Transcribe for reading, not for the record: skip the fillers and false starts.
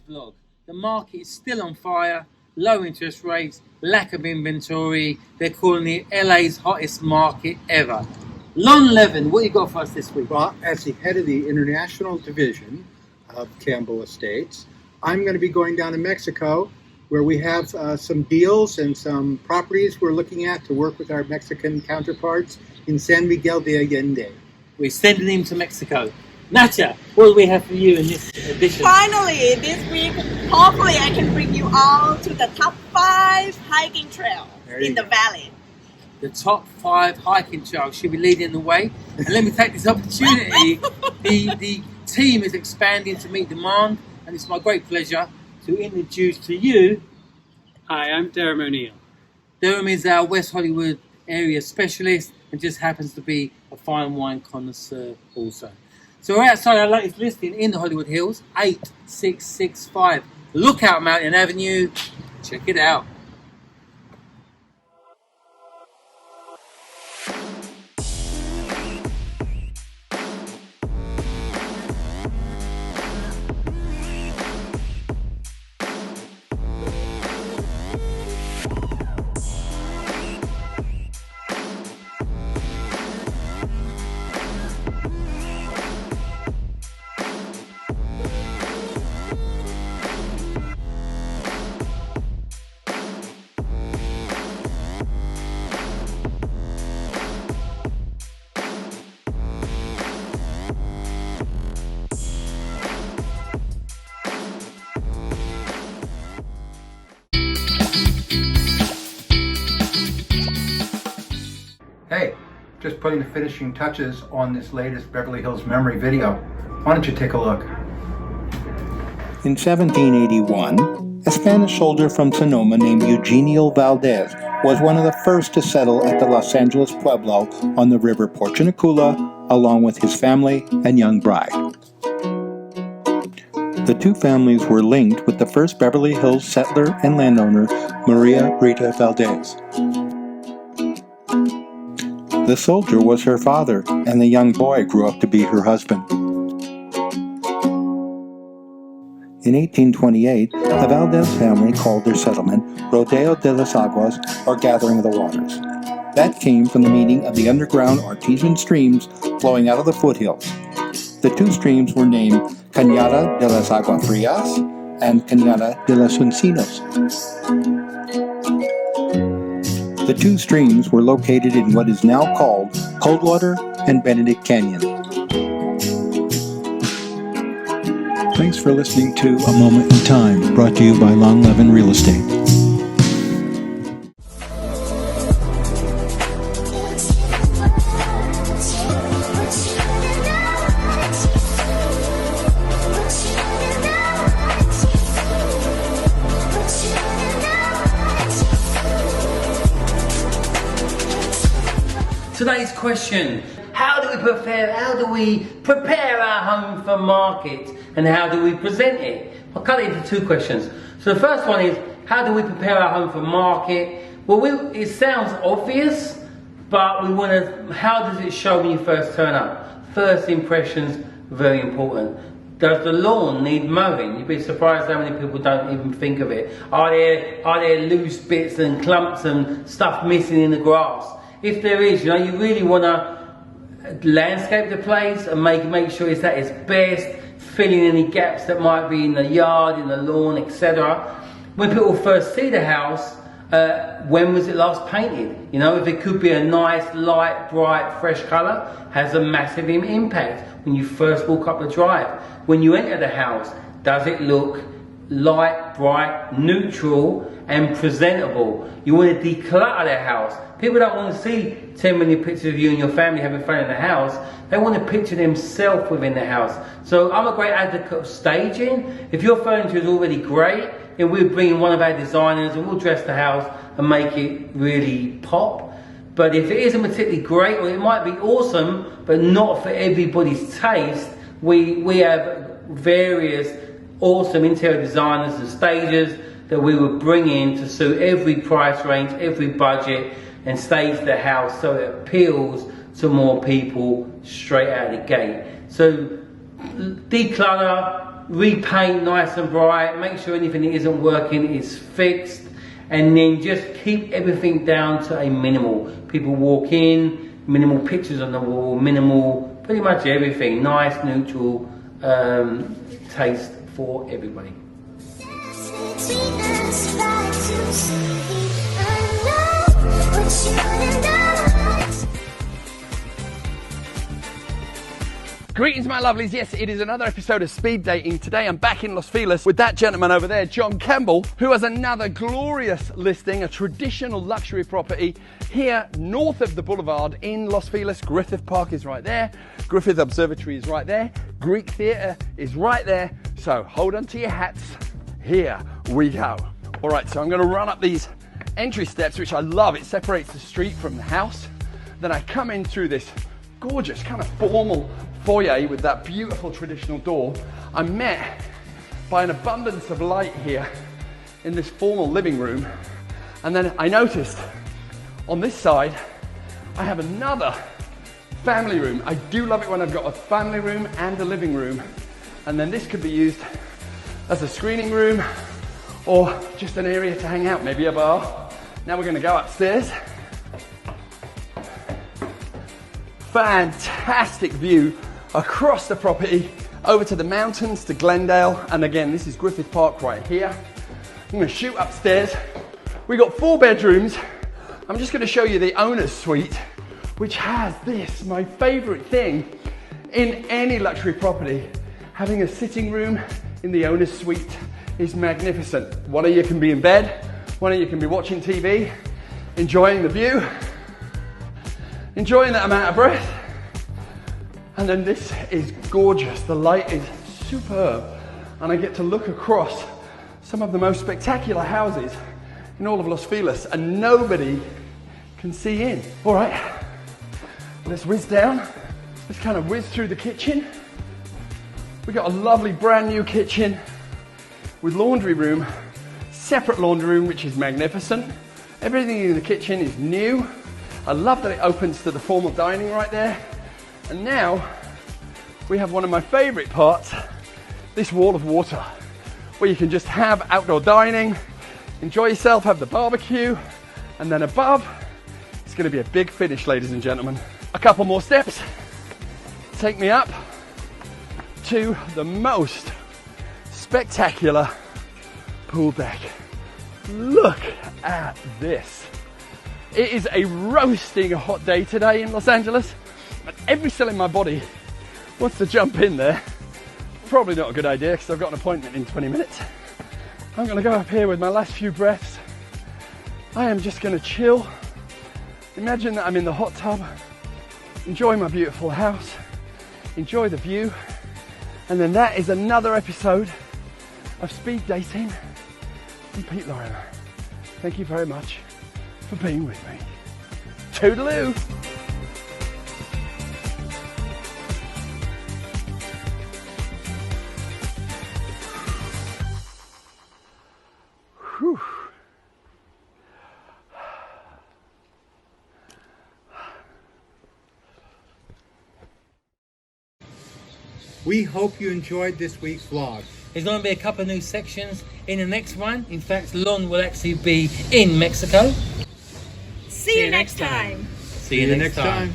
vlog. The market is still on fire, low interest rates, lack of inventory. They're calling it LA's hottest market ever. Lon Levin, what you got for us this week? Well, as the head of the international division of Campbell Estates, I'm going to be going down to Mexico, where we have some deals and some properties we're looking at to work with our Mexican counterparts in San Miguel de Allende. We're sending him to Mexico. Nacha, what do we have for you in this edition? Finally, this week, hopefully I can bring you all to the top 5 hiking trails in the valley. The top 5 hiking trails should be leading the way. And let me take this opportunity. The team is expanding to meet demand, and it's my great pleasure to introduce to you. Hi, I'm Durham O'Neill. Durham is our West Hollywood area specialist and just happens to be a fine wine connoisseur also. So we're outside our latest listing in the Hollywood Hills, 8665 Lookout Mountain Avenue. Check it out. Hey, just putting the finishing touches on this latest Beverly Hills memory video. Why don't you take a look? In 1781, a Spanish soldier from Sonoma named Eugenio Valdez was one of the first to settle at the Los Angeles Pueblo on the river Porchinacula, along with his family and young bride. The two families were linked with the first Beverly Hills settler and landowner, Maria Rita Valdez. The soldier was her father, and the young boy grew up to be her husband. In 1828, the Valdez family called their settlement Rodeo de las Aguas, or Gathering of the Waters. That came from the meaning of the underground artesian streams flowing out of the foothills. The two streams were named Cañada de las Aguas Frias and Cañada de los Encinos. The two streams were located in what is now called Coldwater and Benedict Canyon. Thanks for listening to A Moment in Time, brought to you by Long Levin Real Estate. Today's question, how do we prepare our home for market, and how do we present it? I'll cut it into 2 questions. So the first one is, how do we prepare our home for market? Well, it sounds obvious, but how does it show when you first turn up? First impressions, very important. Does the lawn need mowing? You'd be surprised how many people don't even think of it. Are there loose bits and clumps and stuff missing in the grass? If there is, you really want to landscape the place and make sure it's at its best, fill in any gaps that might be in the yard, in the lawn, etc. When people first see the house, when was it last painted? If it could be a nice, light, bright, fresh colour, has a massive impact when you first walk up the drive. When you enter the house, does it look light, bright, neutral and presentable? You want to declutter the house. People don't want to see 10 million pictures of you and your family having fun in the house. They want to picture themselves within the house. So I'm a great advocate of staging. If your furniture is already great, then we'll bring in one of our designers and we'll dress the house and make it really pop. But if it isn't particularly great, or it might be awesome, but not for everybody's taste, we have various awesome interior designers and stagers that we will bring in to suit every price range, every budget, and stage the house so it appeals to more people straight out of the gate. So declutter, repaint nice and bright, make sure anything that isn't working is fixed, and then just keep everything down to a minimal. People walk in, minimal pictures on the wall, minimal, pretty much everything, nice, neutral taste for everybody. Greetings my lovelies, yes it is another episode of Speed Dating. Today I'm back in Los Feliz with that gentleman over there, John Campbell, who has another glorious listing, a traditional luxury property here north of the boulevard in Los Feliz. Griffith Park is right there, Griffith Observatory is right there, Greek Theatre is right there, so hold on to your hats, here we go. Alright, so I'm going to run up these entry steps, which I love. It separates the street from the house. Then I come in through this gorgeous kind of formal foyer with that beautiful traditional door. I'm met by an abundance of light here in this formal living room, and then I noticed on this side I have another family room. I do love it when I've got a family room and a living room, and then this could be used as a screening room or just an area to hang out, maybe a bar. Now we're going to go upstairs. Fantastic view across the property over to the mountains, to Glendale, and again this is Griffith Park right here. I'm going to shoot upstairs. We got 4 bedrooms. I'm just going to show you the owner's suite, which has this, my favorite thing in any luxury property. Having a sitting room in the owner's suite is magnificent. One of you can be in bed, one of you can be watching TV, enjoying the view, enjoying that amount of breath. And then this is gorgeous. The light is superb, and I get to look across some of the most spectacular houses in all of Los Feliz, and nobody can see in. All right, let's whiz down. Let's kind of whiz through the kitchen. We got a lovely brand new kitchen with laundry room, separate laundry room, which is magnificent. Everything in the kitchen is new. I love that it opens to the formal dining right there. And now we have one of my favorite parts, this wall of water, where you can just have outdoor dining, enjoy yourself, have the barbecue, and then above, it's going to be a big finish, ladies and gentlemen. A couple more steps take me up to the most spectacular pool deck. Look at this. It is a roasting hot day today in Los Angeles, and every cell in my body wants to jump in there. Probably not a good idea because I've got an appointment in 20 minutes. I'm going to go up here with my last few breaths. I am just going to chill. Imagine that I'm in the hot tub, enjoy my beautiful house, enjoy the view, and then that is another episode of Speed Dating with Peter Lorimer. Thank you very much for being with me. Toodaloo! Whew. We hope you enjoyed this week's vlog. There's going to be a couple of new sections in the next one. In fact, Lon will actually be in Mexico. See you next time. See you next time.